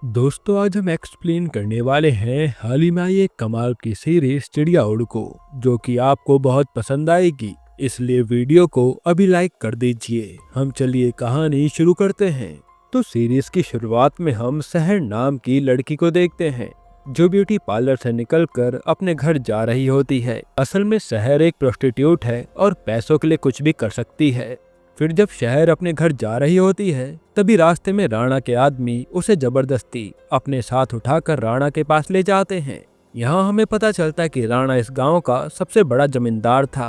दोस्तों आज हम एक्सप्लेन करने वाले हैं हाल ही में आई एक कमाल की सीरीज चिड़िया उड़ को, जो कि आपको बहुत पसंद आएगी। इसलिए वीडियो को अभी लाइक कर दीजिए। हम चलिए कहानी शुरू करते हैं। तो सीरीज की शुरुआत में हम सहर नाम की लड़की को देखते हैं, जो ब्यूटी पार्लर से निकलकर अपने घर जा रही होती है। असल में सहर एक प्रोस्टिट्यूट है और पैसों के लिए कुछ भी कर सकती है। फिर जब शहर अपने घर जा रही होती है, तभी रास्ते में राणा के आदमी उसे जबरदस्ती अपने साथ उठाकर राणा के पास ले जाते हैं। यहाँ हमें पता चलता है कि राणा इस गांव का सबसे बड़ा जमींदार था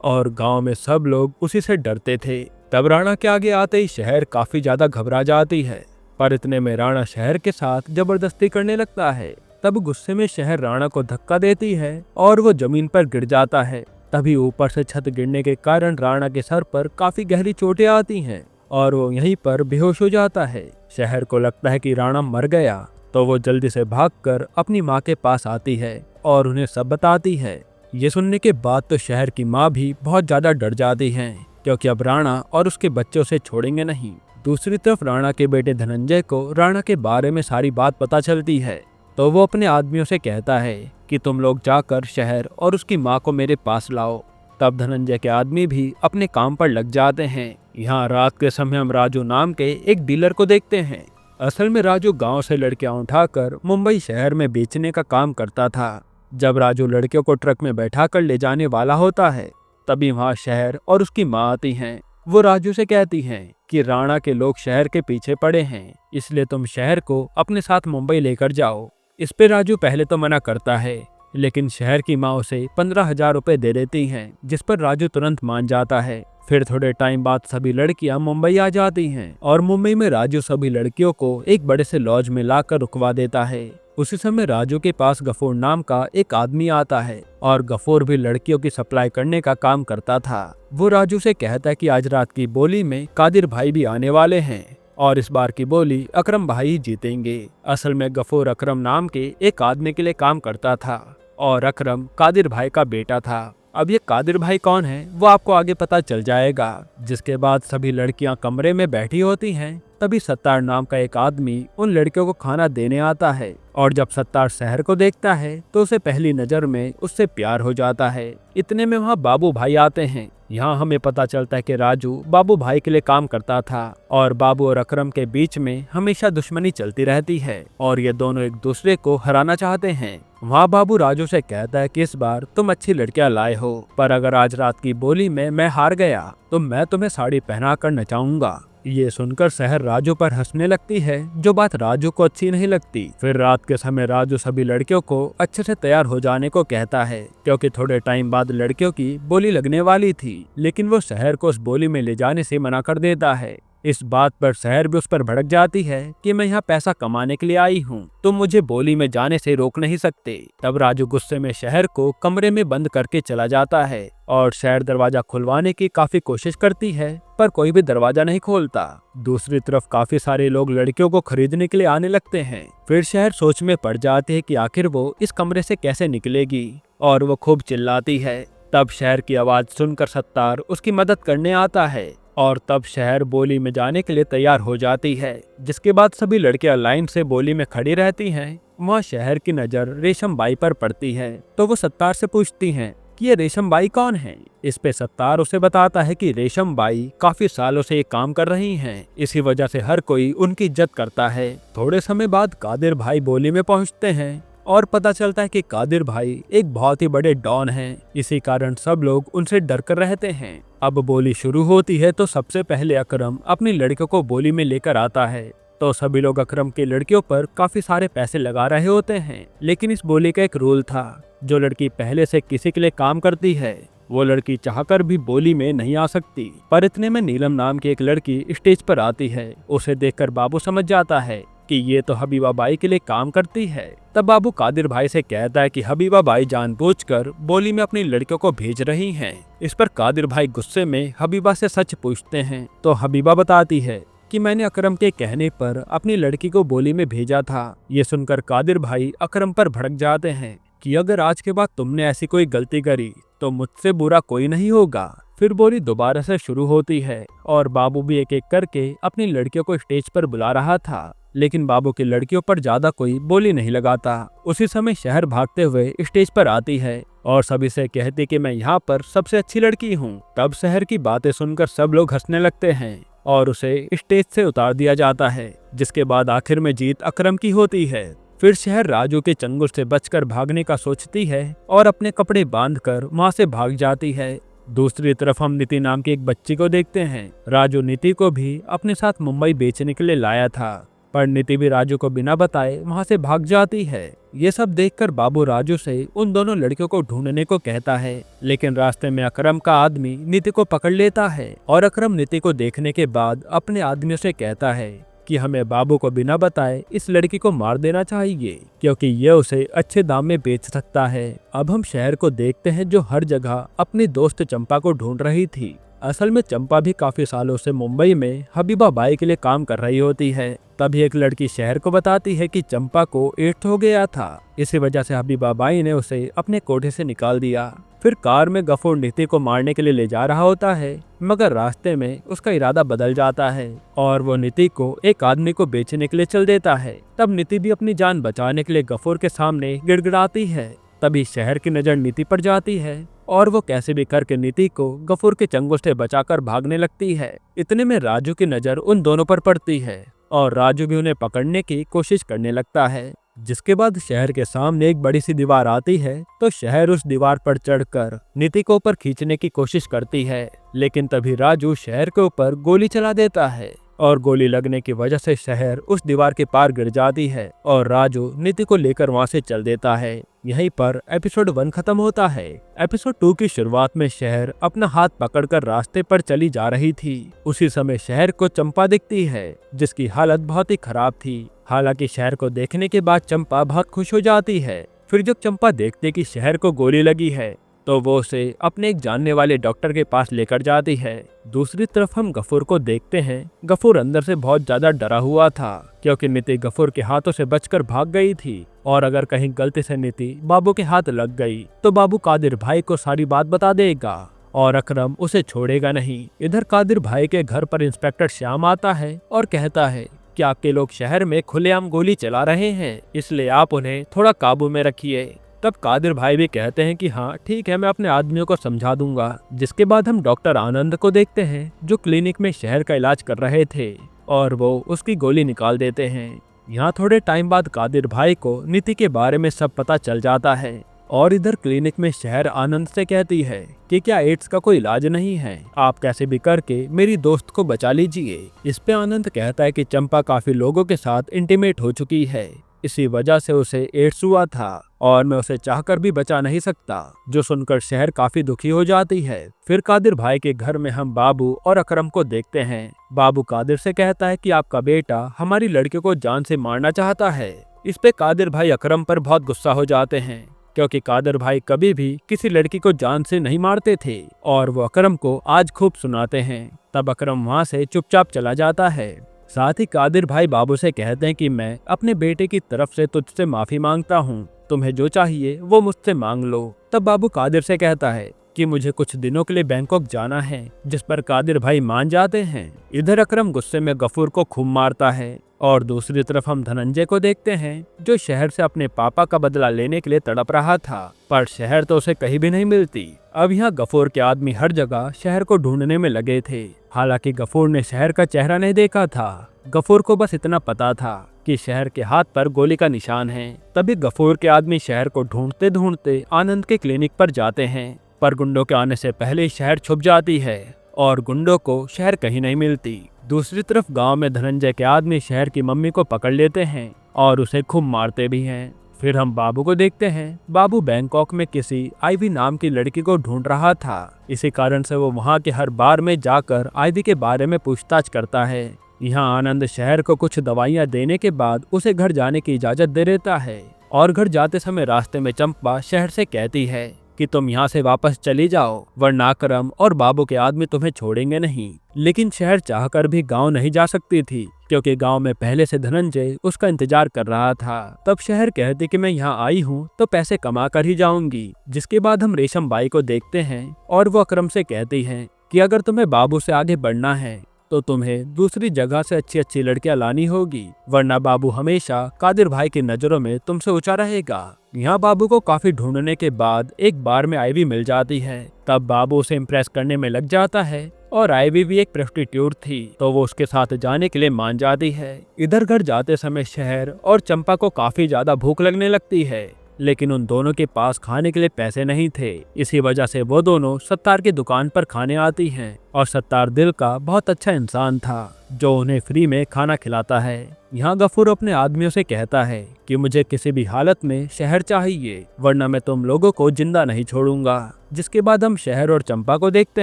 और गांव में सब लोग उसी से डरते थे। तब राणा के आगे आते ही शहर काफी ज्यादा घबरा जाती है, पर इतने में राणा शहर के साथ जबरदस्ती करने लगता है। तब गुस्से में शहर राणा को धक्का देती है और वो जमीन पर गिर जाता है। तभी ऊपर से छत गिरने के कारण राणा के सर पर काफी गहरी चोटें आती हैं और वो यहीं पर बेहोश हो जाता है। शहर को लगता है कि राणा मर गया, तो वो जल्दी से भागकर अपनी माँ के पास आती है और उन्हें सब बताती है। ये सुनने के बाद तो शहर की माँ भी बहुत ज्यादा डर जाती है, क्योंकि अब राणा और उसके बच्चे उसे छोड़ेंगे नहीं। दूसरी तरफ राणा के बेटे धनंजय को राणा के बारे में सारी बात पता चलती है, तो वो अपने आदमियों से कहता है कि तुम लोग जाकर शहर और उसकी माँ को मेरे पास लाओ। तब धनंजय के आदमी भी अपने काम पर लग जाते हैं। यहाँ रात के समय हम राजू नाम के एक डीलर को देखते हैं। असल में राजू गांव से लड़कियां उठाकर मुंबई शहर में बेचने का काम करता था। जब राजू लड़कियों को ट्रक में बैठाकर ले जाने वाला होता है, तभी वहाँ शहर और उसकी माँ आती हैं। वो राजू से कहती हैं कि राणा के लोग शहर के पीछे पड़े हैं, इसलिए तुम शहर को अपने साथ मुंबई लेकर जाओ। इस पे राजू पहले तो मना करता है, लेकिन शहर की माँ उसे 15,000 रुपए दे देती हैं, जिस पर राजू तुरंत मान जाता है। फिर थोड़े टाइम बाद सभी लड़कियां मुंबई आ जाती हैं और मुंबई में राजू सभी लड़कियों को एक बड़े से लॉज में लाकर रुकवा देता है। उसी समय राजू के पास गफूर नाम का एक आदमी आता है और गफूर भी लड़कियों की सप्लाई करने का काम करता था। वो राजू से कहता है कि आज रात की बोली में कादिर भाई भी आने वाले हैं और इस बार की बोली अकरम भाई ही जीतेंगे। असल में गफूर अकरम नाम के एक आदमी के लिए काम करता था और अकरम कादिर भाई का बेटा था। अब ये कादिर भाई कौन है वो आपको आगे पता चल जाएगा। जिसके बाद सभी लड़कियां कमरे में बैठी होती हैं, तभी सत्तार नाम का एक आदमी उन लड़कियों को खाना देने आता है और जब सत्तार शहर को देखता है तो उसे पहली नजर में उससे प्यार हो जाता है। इतने में वहाँ बाबू भाई आते हैं। यहाँ हमें पता चलता है कि राजू बाबू भाई के लिए काम करता था और बाबू और अकरम के बीच में हमेशा दुश्मनी चलती रहती है और ये दोनों एक दूसरे को हराना चाहते हैं। वहाँ बाबू राजू से कहता है कि इस बार तुम अच्छी लड़कियां लाए हो, पर अगर आज रात की बोली में मैं हार गया तो मैं तुम्हें साड़ी पहना कर नचाऊंगा। ये सुनकर शहर राजू पर हंसने लगती है, जो बात राजू को अच्छी नहीं लगती। फिर रात के समय राजू सभी लड़कियों को अच्छे से तैयार हो जाने को कहता है, क्योंकि थोड़े टाइम बाद लड़कियों की बोली लगने वाली थी, लेकिन वो शहर को उस बोली में ले जाने से मना कर देता है। इस बात पर शहर भी उस पर भड़क जाती है कि मैं यहाँ पैसा कमाने के लिए आई हूँ, तुम मुझे बोली में जाने से रोक नहीं सकते। तब राजू गुस्से में शहर को कमरे में बंद करके चला जाता है और शहर दरवाजा खुलवाने की काफी कोशिश करती है, पर कोई भी दरवाजा नहीं खोलता। दूसरी तरफ काफी सारे लोग लड़कियों को खरीदने के लिए आने लगते हैं। फिर शहर सोच में पड़ जाती है कि आखिर वो इस कमरे से कैसे निकलेगी और वो खूब चिल्लाती है। तब शहर की आवाज सुनकर सत्तार उसकी मदद करने आता है और तब शहर बोली में जाने के लिए तैयार हो जाती है। जिसके बाद सभी लड़कियां लाइन से बोली में खड़ी रहती हैं। वहाँ शहर की नजर रेशम बाई पर पड़ती है, तो वो सत्तार से पूछती हैं कि ये रेशम बाई कौन है। इस पे सत्तार उसे बताता है कि रेशम बाई काफी सालों से ये काम कर रही हैं, इसी वजह से हर कोई उनकी इज्जत करता है। थोड़े समय बाद कादिर भाई बोली में पहुँचते हैं और पता चलता है कि कादिर भाई एक बहुत ही बड़े डॉन हैं, इसी कारण सब लोग उनसे डर कर रहते हैं। अब बोली शुरू होती है तो सबसे पहले अकरम अपनी लड़कियों को बोली में लेकर आता है, तो सभी लोग अकरम की लड़कियों पर काफी सारे पैसे लगा रहे होते हैं। लेकिन इस बोली का एक रूल था, जो लड़की पहले से किसी के लिए काम करती है वो लड़की चाहकर भी बोली में नहीं आ सकती। पर इतने में नीलम नाम की एक लड़की स्टेज पर आती है। उसे देखकर बाबू समझ जाता है कि ये तो हबीबा बाई के लिए काम करती है। तब बाबू कादिर भाई से कहता है कि हबीबा बाई जानबूझकर बोली में अपनी लड़कियों को भेज रही हैं। इस पर कादिर भाई गुस्से में हबीबा से सच पूछते हैं, तो हबीबा बताती है कि मैंने अकरम के कहने पर अपनी लड़की को बोली में भेजा था। ये सुनकर कादिर भाई अकरम पर भड़क जाते हैं कि अगर आज के बाद तुमने ऐसी कोई गलती करी तो मुझसे बुरा कोई नहीं होगा। फिर बोली दोबारा से शुरू होती है और बाबू भी एक एक करके अपनी लड़कियों को स्टेज पर बुला रहा था। लेकिन बाबू की लड़कियों पर ज्यादा कोई बोली नहीं लगाता। उसी समय शहर भागते हुए स्टेज पर आती है और सभी से कहती कि मैं यहाँ पर सबसे अच्छी लड़की हूँ। तब शहर की बातें सुनकर सब लोग हंसने लगते हैं और उसे स्टेज से उतार दिया जाता है, जिसके बाद आखिर में जीत अकरम की होती है। फिर शहर राजू के चंगुल से बचकर भागने का सोचती है और अपने कपड़े बांधकर वहां से भाग जाती है। दूसरी तरफ हम नीति नाम की एक बच्ची को देखते हैं। राजू नीति को भी अपने साथ मुंबई बेचने के लिए लाया था, पर नीति भी राजू को बिना बताए वहां से भाग जाती है। ये सब देखकर बाबू राजू से उन दोनों लड़कियों को ढूंढने को कहता है, लेकिन रास्ते में अकरम का आदमी नीति को पकड़ लेता है और अकरम नीति को देखने के बाद अपने आदमियों से कहता है कि हमें बाबू को बिना बताए इस लड़की को मार देना चाहिए, क्योंकि ये उसे अच्छे दाम में बेच सकता है। अब हम शहर को देखते हैं जो हर जगह अपनी दोस्त चंपा को ढूंढ रही थी। असल में चंपा भी काफी सालों से मुंबई में हबीबा बाई के लिए काम कर रही होती है। तभी एक लड़की शहर को बताती है कि चंपा को एड्स हो गया था, इसी वजह से हबीबा बाई ने उसे अपने कोठे से निकाल दिया। फिर कार में गफूर नीति को मारने के लिए ले जा रहा होता है, मगर रास्ते में उसका इरादा बदल जाता है और वो नीति को एक आदमी को बेचने के लिए चल देता है। तब नीति भी अपनी जान बचाने के लिए गफूर के सामने गिड़गिड़ाती है। तभी शहर की नजर नीति पर जाती है और वो कैसे भी करके नीति को गफूर के चंगुल से बचाकर भागने लगती है। इतने में राजू की नजर उन दोनों पर पड़ती है और राजू भी उन्हें पकड़ने की कोशिश करने लगता है। जिसके बाद शहर के सामने एक बड़ी सी दीवार आती है, तो शहर उस दीवार पर चढ़कर नीति को ऊपर खींचने की कोशिश करती है, लेकिन तभी राजू शहर के ऊपर गोली चला देता है और गोली लगने की वजह से शहर उस दीवार के पार गिर जाती है और राजू नीति को लेकर वहां से चल देता है। यहीं पर एपिसोड 1 खत्म होता है। एपिसोड 2 की शुरुआत में शहर अपना हाथ पकड़कर रास्ते पर चली जा रही थी। उसी समय शहर को चंपा दिखती है, जिसकी हालत बहुत ही खराब थी। हालांकि शहर को देखने के बाद चंपा बहुत खुश हो जाती है। फिर जब चंपा देखती कि शहर को गोली लगी है, तो वो उसे अपने एक जानने वाले डॉक्टर के पास लेकर जाती है। दूसरी तरफ हम गफूर को देखते हैं। गफूर अंदर से बहुत ज्यादा डरा हुआ था, क्योंकि नीति गफूर के हाथों से बचकर भाग गई थी और अगर कहीं गलती से नीति बाबू के हाथ लग गई तो बाबू कादिर भाई को सारी बात बता देगा और अकरम उसे छोड़ेगा नहीं। इधर कादिर भाई के घर पर इंस्पेक्टर श्याम आता है और कहता है कि आपके लोग शहर में खुलेआम गोली चला रहे हैं, इसलिए आप उन्हें थोड़ा काबू में रखिए। तब कादिर भाई भी कहते हैं कि हाँ ठीक है, मैं अपने आदमियों को समझा दूंगा। जिसके बाद हम डॉक्टर आनंद को देखते हैं, जो क्लिनिक में शहर का इलाज कर रहे थे और वो उसकी गोली निकाल देते हैं। यहाँ थोड़े टाइम बाद कादिर भाई को नीति के बारे में सब पता चल जाता है और इधर क्लिनिक में शहर आनंद से कहती है कि क्या एड्स का कोई इलाज नहीं है, आप कैसे भी करके मेरी दोस्त को बचा लीजिए। इस पे आनंद कहता है कि चंपा काफी लोगों के साथ इंटीमेट हो चुकी है, इसी वजह से उसे एड्स हुआ था और मैं उसे चाहकर भी बचा नहीं सकता। जो सुनकर शहर काफी दुखी हो जाती है। फिर कादिर भाई के घर में हम बाबू और अकरम को देखते हैं। बाबू कादिर से कहता है कि आपका बेटा हमारी लड़की को जान से मारना चाहता है। इस पे कादिर भाई अकरम पर बहुत गुस्सा हो जाते हैं, क्योंकि कादिर भाई कभी भी किसी लड़की को जान से नहीं मारते थे और वो अकरम को आज खूब सुनाते हैं। तब अकरम वहाँ से चुपचाप चला जाता है। साथ ही कादिर भाई बाबू से कहते हैं कि मैं अपने बेटे की तरफ से तुझसे माफी मांगता हूँ, तुम्हें जो चाहिए वो मुझसे मांग लो। तब बाबू कादिर से कहता है कि मुझे कुछ दिनों के लिए बैंकॉक जाना है, जिस पर कादिर भाई मान जाते हैं। इधर अकरम गुस्से में गफूर को खूब मारता है और दूसरी तरफ हम धनंजय को देखते हैं, जो शहर से अपने पापा का बदला लेने के लिए तड़प रहा था, पर शहर तो उसे कहीं भी नहीं मिलती। अब यहाँ गफूर के आदमी हर जगह शहर को ढूंढने में लगे थे। हालांकि गफूर ने शहर का चेहरा नहीं देखा था। गफूर को बस इतना पता था कि शहर के हाथ पर गोली का निशान है। तभी गफूर के आदमी शहर को ढूंढते ढूंढते आनंद के क्लिनिक पर जाते हैं, पर गुंडों के आने से पहले शहर छुप जाती है और गुंडों को शहर कहीं नहीं मिलती। दूसरी तरफ गांव में धनंजय के आदमी शहर की मम्मी को पकड़ लेते हैं और उसे खूब मारते भी हैं। फिर हम बाबू को देखते हैं। बाबू बैंकॉक में किसी आईवी नाम की लड़की को ढूंढ रहा था, इसी कारण से वो वहाँ के हर बार में जाकर आईवी के बारे में पूछताछ करता है। यहाँ आनंद शहर को कुछ दवाइयाँ देने के बाद उसे घर जाने की इजाजत दे देता है और घर जाते समय रास्ते में चंपा शहर से कहती है कि तुम यहाँ से वापस चली जाओ, वरना अकरम और बाबू के आदमी तुम्हें छोड़ेंगे नहीं। लेकिन शहर चाहकर भी गांव नहीं जा सकती थी, क्योंकि गांव में पहले से धनंजय उसका इंतजार कर रहा था। तब शहर कहती कि मैं यहाँ आई हूँ तो पैसे कमा कर ही जाऊंगी। जिसके बाद हम रेशम बाई को देखते हैं और वो अकरम से कहती है कि अगर तुम्हें बाबू से आगे बढ़ना है तो तुम्हें दूसरी जगह से अच्छी अच्छी लड़कियां लानी होगी, वरना बाबू हमेशा कादिर भाई की नजरों में तुमसे ऊंचा रहेगा। यहाँ बाबू को काफी ढूंढने के बाद एक बार में आईवी मिल जाती है। तब बाबू उसे इम्प्रेस करने में लग जाता है और आईवी भी एक प्रोस्टिट्यूट थी, तो वो उसके साथ जाने के लिए मान जाती है। इधर घर जाते समय शहर और चंपा को काफी ज्यादा भूख लगने लगती है, लेकिन उन दोनों के पास खाने के लिए पैसे नहीं थे। इसी वजह से वो दोनों सत्तार की दुकान पर खाने आती हैं और सत्तार दिल का बहुत अच्छा इंसान था जो उन्हें फ्री में खाना खिलाता है। यहाँ गफूर अपने आदमियों से कहता है कि मुझे किसी भी हालत में शहर चाहिए, वरना मैं तुम लोगों को जिंदा नहीं छोड़ूंगा। जिसके बाद हम शहर और चंपा को देखते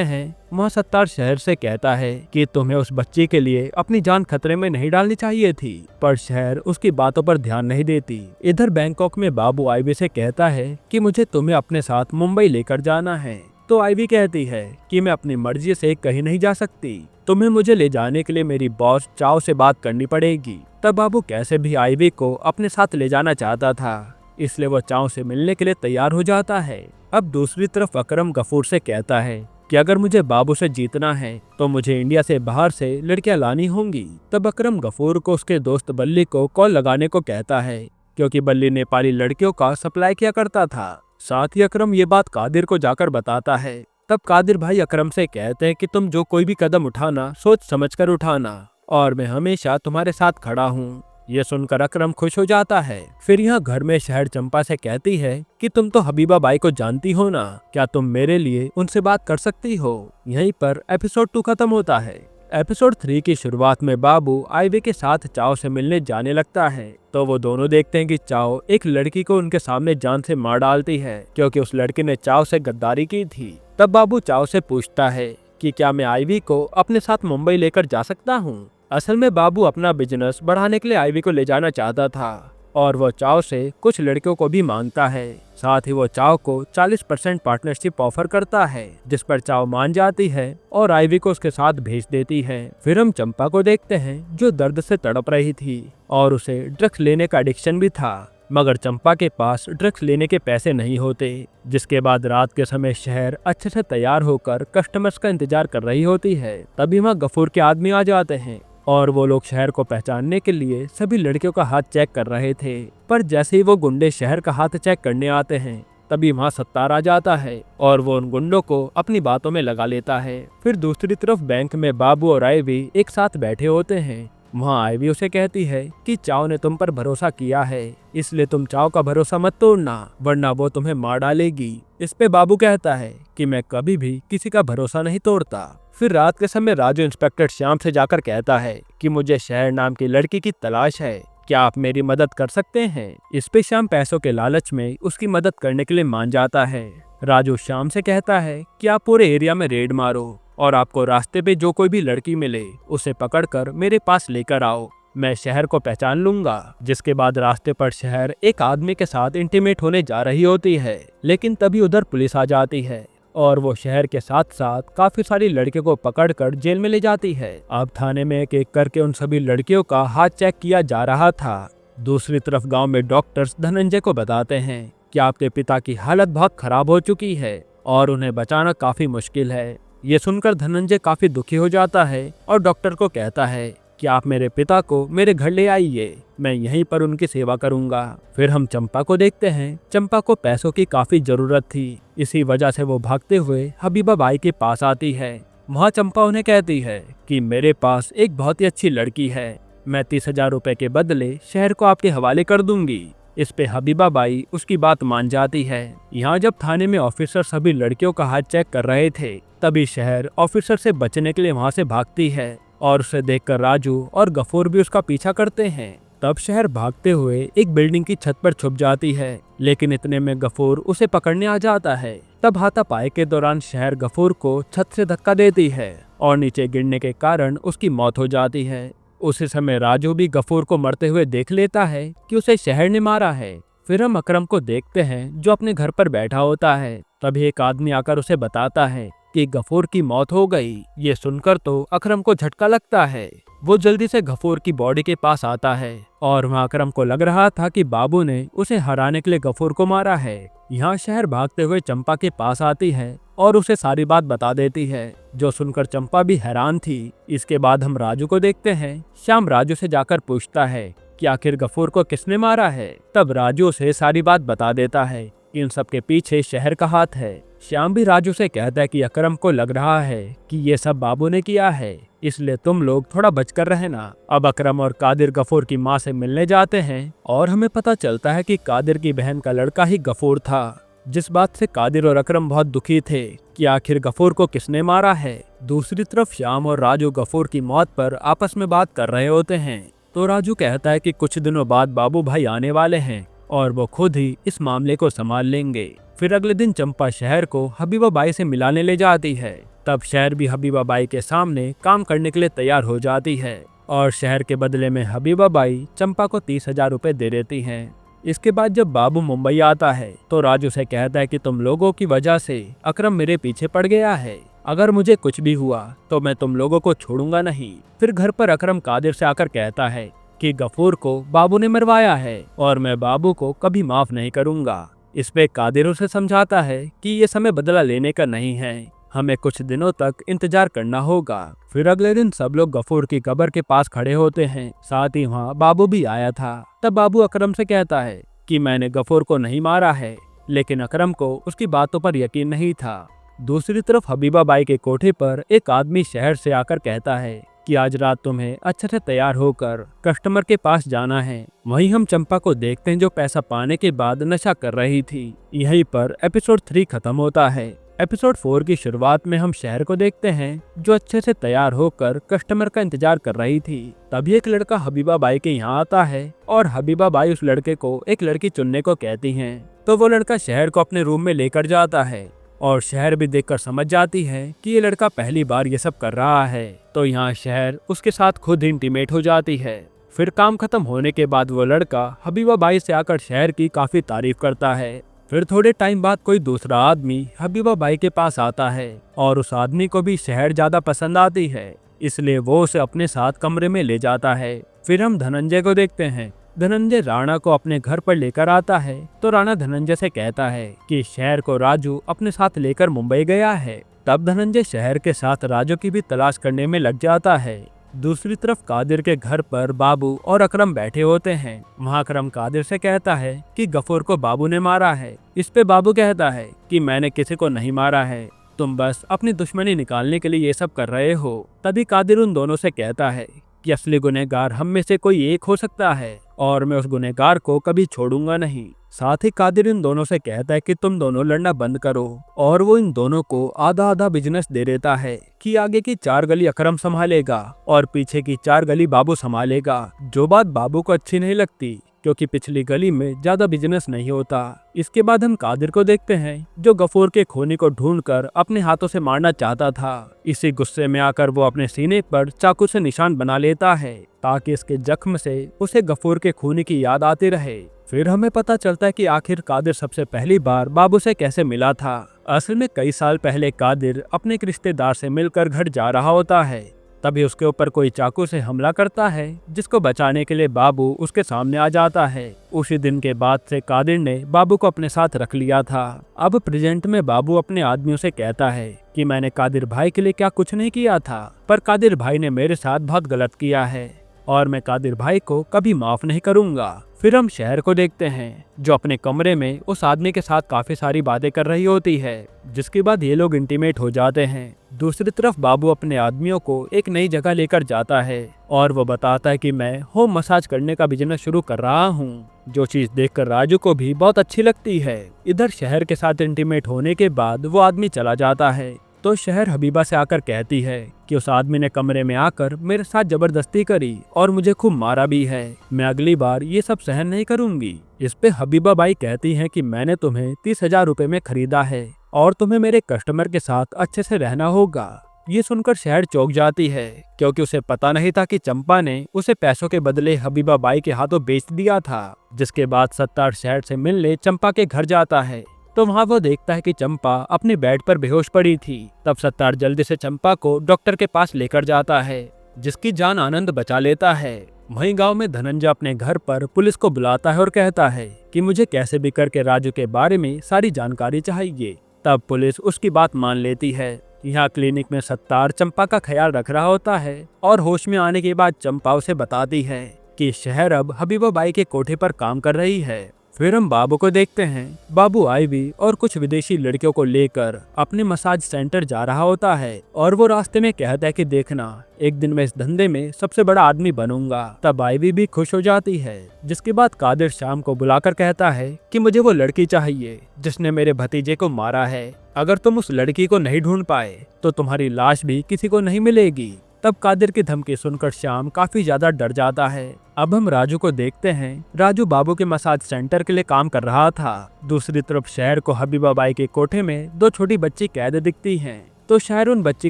हैं। वहाँ सत्तार शहर से कहता है कि तुम्हें उस बच्ची के लिए अपनी जान खतरे में नहीं डालनी चाहिए थी, पर शहर उसकी बातों पर ध्यान नहीं देती। इधर बैंकॉक में बाबू आईवी से कहता है कि मुझे तुम्हें अपने साथ मुंबई लेकर जाना है, तो आईवी कहती है कि मैं अपनी मर्जी से कहीं नहीं जा सकती, तुम्हें मुझे ले जाने के लिए मेरी बॉस चाओ से बात करनी पड़ेगी। तब बाबू कैसे भी आईवी को अपने साथ ले जाना चाहता था, इसलिए वो चाओ से मिलने के लिए तैयार हो जाता है। अब दूसरी तरफ अकरम गफूर से कहता है कि अगर मुझे बाबू से जीतना है तो मुझे इंडिया से बाहर से लड़कियां लानी होंगी। तब अकरम गफूर को उसके दोस्त बल्ली को कॉल लगाने को कहता है, क्योंकि बल्ली नेपाली लड़कियों का सप्लाई किया करता था। साथ ही अकरम ये बात कादिर को जाकर बताता है। तब कादिर भाई अकरम से कहते हैं कि तुम जो कोई भी कदम उठाना सोच समझकर उठाना, और मैं हमेशा तुम्हारे साथ खड़ा हूँ। ये सुनकर अकरम खुश हो जाता है। फिर यहाँ घर में शहर चंपा से कहती है कि तुम तो हबीबा बाई को जानती हो ना, क्या तुम मेरे लिए उनसे बात कर सकती हो। यहीं पर एपिसोड 2 खत्म होता है। एपिसोड 3 की शुरुआत में बाबू आईवी के साथ चाओ से मिलने जाने लगता है, तो वो दोनों देखते हैं कि चाओ एक लड़की को उनके सामने जान से मार डालती है, क्योंकि उस लड़की ने चाओ से गद्दारी की थी। तब बाबू चाओ से पूछता है कि क्या मैं आईवी को अपने साथ मुंबई लेकर जा सकता हूँ। असल में बाबू अपना बिजनेस बढ़ाने के लिए आईवी को ले जाना चाहता था, और वो चाओ से कुछ लड़कियों को भी मांगता है। साथ ही वो चाओ को 40% पार्टनरशिप ऑफर करता है, जिस पर चाओ मान जाती है और आईवी को उसके साथ भेज देती है। फिर हम चंपा को देखते हैं जो दर्द से तड़प रही थी और उसे ड्रग्स लेने का एडिक्शन भी था, मगर चंपा के पास ड्रग्स लेने के पैसे नहीं होते। जिसके बाद रात के समय शहर अच्छे से तैयार होकर कस्टमर्स का इंतजार कर रही होती है। तभी वहाँ गफूर के आदमी आ जाते हैं और वो लोग शहर को पहचानने के लिए सभी लड़कियों का हाथ चेक कर रहे थे। पर जैसे ही वो गुंडे शहर का हाथ चेक करने आते हैं, तभी वहाँ सत्तार आ जाता है और वो उन गुंडों को अपनी बातों में लगा लेता है। फिर दूसरी तरफ बैंक में बाबू और आईवी एक साथ बैठे होते हैं। वहाँ आईवी उसे कहती है कि चाओ ने तुम पर भरोसा किया है, इसलिए तुम चाओ का भरोसा मत तोड़ना, वरना वो तुम्हें मार डालेगी। इस पे बाबू कहता है कि मैं कभी भी किसी का भरोसा नहीं तोड़ता। फिर रात के समय राजू इंस्पेक्टर श्याम से जाकर कहता है कि मुझे शहर नाम की लड़की की तलाश है, क्या आप मेरी मदद कर सकते हैं। इस पे श्याम पैसों के लालच में उसकी मदद करने के लिए मान जाता है। राजू श्याम से कहता है कि आप पूरे एरिया में रेड मारो और आपको रास्ते पे जो कोई भी लड़की मिले उसे पकड़कर मेरे पास लेकर आओ, मैं शहर को पहचान लूंगा। जिसके बाद रास्ते पर शहर एक आदमी के साथ इंटीमेट होने जा रही होती है, लेकिन तभी उधर पुलिस आ जाती है और वो शहर के साथ साथ काफी सारी लड़कियों को पकड़कर जेल में ले जाती है। अब थाने में एक एक करके उन सभी लड़कियों का हाथ चेक किया जा रहा था। दूसरी तरफ गांव में डॉक्टर्स धनंजय को बताते हैं कि आपके पिता की हालत बहुत खराब हो चुकी है और उन्हें बचाना काफी मुश्किल है। ये सुनकर धनंजय काफी दुखी हो जाता है और डॉक्टर को कहता है कि आप मेरे पिता को मेरे घर ले आइए, मैं यहीं पर उनकी सेवा करूंगा। फिर हम चंपा को देखते हैं। चंपा को पैसों की काफी जरूरत थी, इसी वजह से वो भागते हुए हबीबा बाई के पास आती है। वहाँ चंपा उन्हें कहती है कि मेरे पास एक बहुत ही अच्छी लड़की है, मैं 30,000 रुपए के बदले शहर को आपके हवाले कर दूंगी। इस पे हबीबा बाई उसकी बात मान जाती है। यहाँ जब थाने में ऑफिसर सभी लड़कियों का हाथ चेक कर रहे थे, तभी शहर ऑफिसर से बचने के लिए वहाँ से भागती है और उसे देखकर राजू और गफूर भी उसका पीछा करते हैं। तब शहर भागते हुए एक बिल्डिंग की छत पर छुप जाती है, लेकिन इतने में गफूर उसे पकड़ने आ जाता है। तब हाथापाई के दौरान शहर गफूर को छत से धक्का देती है और नीचे गिरने के कारण उसकी मौत हो जाती है। उसी समय राजू भी गफूर को मरते हुए देख लेता है कि उसे शहर ने मारा है। फिर हम अकरम को देखते हैं जो अपने घर पर बैठा होता है। तभी एक आदमी आकर उसे बताता है कि गफूर की मौत हो गई। ये सुनकर तो अकरम को झटका लगता है। वो जल्दी से गफूर की बॉडी के पास आता है और वहाँ अकरम को लग रहा था कि बाबू ने उसे हराने के लिए गफूर को मारा है। यहाँ शहर भागते हुए चंपा के पास आती है और उसे सारी बात बता देती है, जो सुनकर चंपा भी हैरान थी। इसके बाद हम राजू को देखते हैं। श्याम राजू से जाकर पूछता है कि आखिर गफूर को किसने मारा है। तब राजू उसे सारी बात बता देता है कि इन सब के पीछे शहर का हाथ है। श्याम भी राजू से कहता है कि अकरम को लग रहा है कि ये सब बाबू ने किया है, इसलिए तुम लोग थोड़ा बचकर रहना। अब अकरम और कादिर गफूर की माँ से मिलने जाते हैं और हमें पता चलता है कि कादिर की बहन का लड़का ही गफूर था, जिस बात से कादिर और अकरम बहुत दुखी थे कि आखिर गफूर को किसने मारा है। दूसरी तरफ श्याम और राजू गफूर की मौत पर आपस में बात कर रहे होते हैं। तो राजू कहता है कि कुछ दिनों बाद बाबू भाई आने वाले हैं और वो खुद ही इस मामले को संभाल लेंगे। फिर अगले दिन चंपा शहर को हबीबा बाई से मिलाने ले जाती है। तब शहर भी हबीबा बाई के सामने काम करने के लिए तैयार हो जाती है और शहर के बदले में हबीबा बाई चंपा को 30,000 रुपए दे देती हैं। इसके बाद जब बाबू मुंबई आता है तो राजू से कहता है कि तुम लोगों की वजह से अकरम मेरे पीछे पड़ गया है। अगर मुझे कुछ भी हुआ तो मैं तुम लोगों को छोड़ूंगा नहीं। फिर घर पर अकरम कादिर से आकर कहता है कि गफूर को बाबू ने मरवाया है और मैं बाबू को कभी माफ नहीं करूंगा। इस पे कादिर उसे समझाता है कि ये समय बदला लेने का नहीं है, हमें कुछ दिनों तक इंतजार करना होगा। फिर अगले दिन सब लोग गफूर की कब्र के पास खड़े होते हैं। साथ ही वहाँ बाबू भी आया था। तब बाबू अकरम से कहता है कि मैंने गफूर को नहीं मारा है, लेकिन अकरम को उसकी बातों पर यकीन नहीं था। दूसरी तरफ हबीबा बाई के कोठे पर एक आदमी शहर से आकर कहता है कि आज रात तुम्हें अच्छे से तैयार होकर कस्टमर के पास जाना है। वहीं हम चंपा को देखते हैं जो पैसा पाने के बाद नशा कर रही थी। यहीं पर एपिसोड 3 खत्म होता है। एपिसोड 4 की शुरुआत में हम शहर को देखते हैं जो अच्छे से तैयार होकर कस्टमर का इंतजार कर रही थी। तभी एक लड़का हबीबा बाई के यहाँ आता है और हबीबा बाई उस लड़के को एक लड़की चुनने को कहती हैं। तो वो लड़का शहर को अपने रूम में लेकर जाता है और शहर भी देखकर समझ जाती है कि ये लड़का पहली बार ये सब कर रहा है। तो यहाँ शहर उसके साथ खुद इंटीमेट हो जाती है। फिर काम खत्म होने के बाद वो लड़का हबीबा बाई से आकर शहर की काफी तारीफ करता है। फिर थोड़े टाइम बाद कोई दूसरा आदमी हबीबा बाई के पास आता है और उस आदमी को भी शहर ज्यादा पसंद आती है, इसलिए वो उसे अपने साथ कमरे में ले जाता है। फिर हम धनंजय को देखते हैं। धनंजय राणा को अपने घर पर लेकर आता है। तो राणा धनंजय से कहता है कि शहर को राजू अपने साथ लेकर मुंबई गया है। तब धनंजय शहर के साथ राजू की भी तलाश करने में लग जाता है। दूसरी तरफ कादिर के घर पर बाबू और अकरम बैठे होते हैं। वहाँ अकरम कादिर से कहता है कि गफूर को बाबू ने मारा है। इस पे बाबू कहता है कि मैंने किसी को नहीं मारा है, तुम बस अपनी दुश्मनी निकालने के लिए ये सब कर रहे हो। तभी कादिर उन दोनों से कहता है कि असली गुनहगार हम में से कोई एक हो सकता है और मैं उस गुनहगार को कभी छोड़ूंगा नहीं। साथ ही कादिर इन दोनों से कहता है कि तुम दोनों लड़ना बंद करो और वो इन दोनों को आधा आधा बिजनेस दे देता है कि आगे की 4 गली अकरम संभालेगा और पीछे की 4 गली बाबू संभालेगा। जो बात बाबू को अच्छी नहीं लगती क्योंकि पिछली गली में ज्यादा बिजनेस नहीं होता। इसके बाद हम कादिर को देखते हैं जो गफूर के खूनी को ढूंढकर अपने हाथों से मारना चाहता था। इसी गुस्से में आकर वो अपने सीने पर चाकू से निशान बना लेता है ताकि इसके जख्म से उसे गफूर के खूनी की याद आती रहे। फिर हमें पता चलता है कि आखिर कादिर सबसे पहली बार बाबू से कैसे मिला था। असल में कई साल पहले कादिर अपने एक रिश्तेदार से मिलकर घर जा रहा होता है। तभी उसके ऊपर कोई चाकू से हमला करता है, जिसको बचाने के लिए बाबू उसके सामने आ जाता है। उसी दिन के बाद से कादिर ने बाबू को अपने साथ रख लिया था। अब प्रेजेंट में बाबू अपने आदमियों से कहता है कि मैंने कादिर भाई के लिए क्या कुछ नहीं किया था, पर कादिर भाई ने मेरे साथ बहुत गलत किया है और मैं कादिर भाई को कभी माफ नहीं करूंगा। फिर हम शहर को देखते हैं जो अपने कमरे में उस आदमी के साथ काफी सारी बातें कर रही होती है, जिसके बाद ये लोग इंटीमेट हो जाते हैं। दूसरी तरफ बाबू अपने आदमियों को एक नई जगह लेकर जाता है और वो बताता है कि मैं होम मसाज करने का बिजनेस शुरू कर रहा हूँ, जो चीज देखकर राजू को भी बहुत अच्छी लगती है। इधर शहर के साथ इंटीमेट होने के बाद वो आदमी चला जाता है। तो शहर हबीबा से आकर कहती है कि उस आदमी ने कमरे में आकर मेरे साथ जबरदस्ती करी और मुझे खूब मारा भी है, मैं अगली बार ये सब सहन नहीं करूंगी। इस पे हबीबा बाई कहती हैं कि मैंने तुम्हें 30,000 रुपए में खरीदा है और तुम्हें मेरे कस्टमर के साथ अच्छे से रहना होगा। ये सुनकर शहर चौंक जाती है क्योंकि उसे पता नहीं था कि चंपा ने उसे पैसों के बदले हबीबा बाई के हाथों बेच दिया था। जिसके बाद सत्तार शहर से मिलने चंपा के घर जाता है। तो वहाँ वो देखता है कि चंपा अपने बेड पर बेहोश पड़ी थी। तब सत्तार जल्दी से चंपा को डॉक्टर के पास लेकर जाता है, जिसकी जान आनंद बचा लेता है। वहीं गांव में धनंजय अपने घर पर पुलिस को बुलाता है और कहता है कि मुझे कैसे भी करके राजू के बारे में सारी जानकारी चाहिए। तब पुलिस उसकी बात मान लेती है। यहाँ क्लिनिक में सत्तार चंपा का ख्याल रख रहा होता है और होश में आने के बाद चंपा उसे बताती है कि शहर अब हबीबा बाई के कोठे पर काम कर रही है। फिर हम बाबू को देखते हैं। बाबू आईवी और कुछ विदेशी लड़कियों को लेकर अपने मसाज सेंटर जा रहा होता है और वो रास्ते में कहता है कि देखना, एक दिन मैं इस धंधे में सबसे बड़ा आदमी बनूंगा। तब आईवी भी खुश हो जाती है, जिसके बाद कादिर शाम को बुलाकर कहता है कि मुझे वो लड़की चाहिए जिसने मेरे भतीजे को मारा है। अगर तुम उस लड़की को नहीं ढूंढ पाए तो तुम्हारी लाश भी किसी को नहीं मिलेगी। तब कादिर की धमकी सुनकर श्याम काफी ज्यादा डर जाता है। अब हम राजू को देखते हैं। राजू बाबू के मसाज सेंटर के लिए काम कर रहा था। दूसरी तरफ शहर को हबीबा बाई के कोठे में दो छोटी बच्ची कैद दिखती हैं। तो शहर उन बच्ची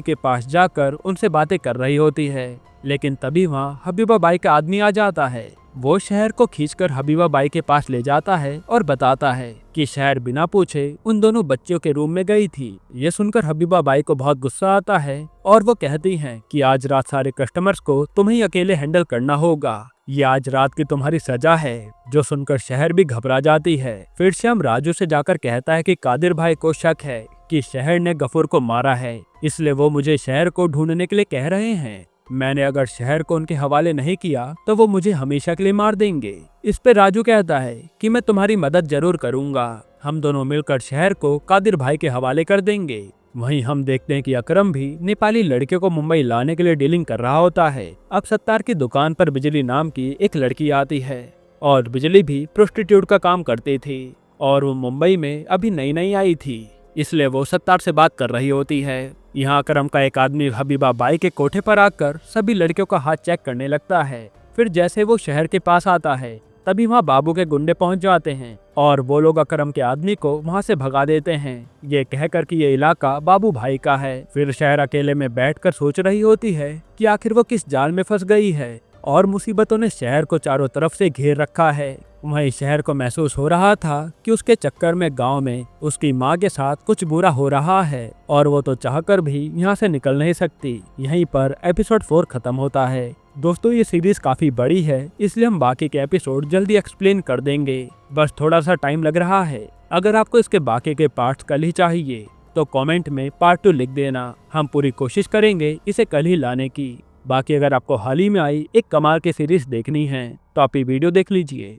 के पास जाकर उनसे बातें कर रही होती है, लेकिन तभी वहाँ हबीबा बाई का आदमी आ जाता है। वो शहर को खींचकर हबीबा बाई के पास ले जाता है और बताता है कि शहर बिना पूछे उन दोनों बच्चियों के रूम में गई थी। ये सुनकर हबीबा बाई को बहुत गुस्सा आता है और वो कहती हैं कि आज रात सारे कस्टमर्स को तुम्हें ही अकेले हैंडल करना होगा, ये आज रात की तुम्हारी सजा है। जो सुनकर शहर भी घबरा जाती है। फिर श्याम राजू से जाकर कहता है कि कादिर भाई को शक है कि शहर ने गफूर को मारा है, इसलिए वो मुझे शहर को ढूंढने के लिए कह रहे हैं। मैंने अगर शहर को उनके हवाले नहीं किया तो वो मुझे हमेशा के लिए मार देंगे। इस पे राजू कहता है कि मैं तुम्हारी मदद जरूर करूंगा, हम दोनों मिलकर शहर को कादिर भाई के हवाले कर देंगे। वहीं हम देखते हैं कि अकरम भी नेपाली लड़के को मुंबई लाने के लिए डीलिंग कर रहा होता है। अब सत्तार की दुकान पर बिजली नाम की एक लड़की आती है और बिजली भी प्रोस्टिट्यूट का काम करती थी और वो मुंबई में अभी नई नई आई थी, इसलिए वो सत्तार से बात कर रही होती है। यहाँ अकरम का एक आदमी हबीबा बाई के कोठे पर आकर सभी लड़कियों का हाथ चेक करने लगता है। फिर जैसे वो शहर के पास आता है तभी वहाँ बाबू के गुंडे पहुँच जाते हैं और वो लोग अकरम के आदमी को वहाँ से भगा देते हैं, ये कहकर कि ये इलाका बाबू भाई का है। फिर शहर अकेले में बैठकर सोच रही होती है कि आखिर वो किस जाल में फंस गई है और मुसीबतों ने शहर को चारों तरफ से घेर रखा है। वहीं शहर को महसूस हो रहा था कि उसके चक्कर में गांव में उसकी मां के साथ कुछ बुरा हो रहा है और वो तो चाहकर भी यहाँ से निकल नहीं सकती। यहीं पर एपिसोड 4 खत्म होता है। दोस्तों, ये सीरीज काफी बड़ी है, इसलिए हम बाकी के एपिसोड जल्दी एक्सप्लेन कर देंगे, बस थोड़ा सा टाइम लग रहा है। अगर आपको इसके बाकी के पार्ट्स कल ही चाहिए तो कमेंट में पार्ट 2 लिख देना, हम पूरी कोशिश करेंगे इसे कल ही लाने की। बाकी अगर आपको हाल ही में आई एक कमाल की सीरीज देखनी है तो आप ये वीडियो देख लीजिए।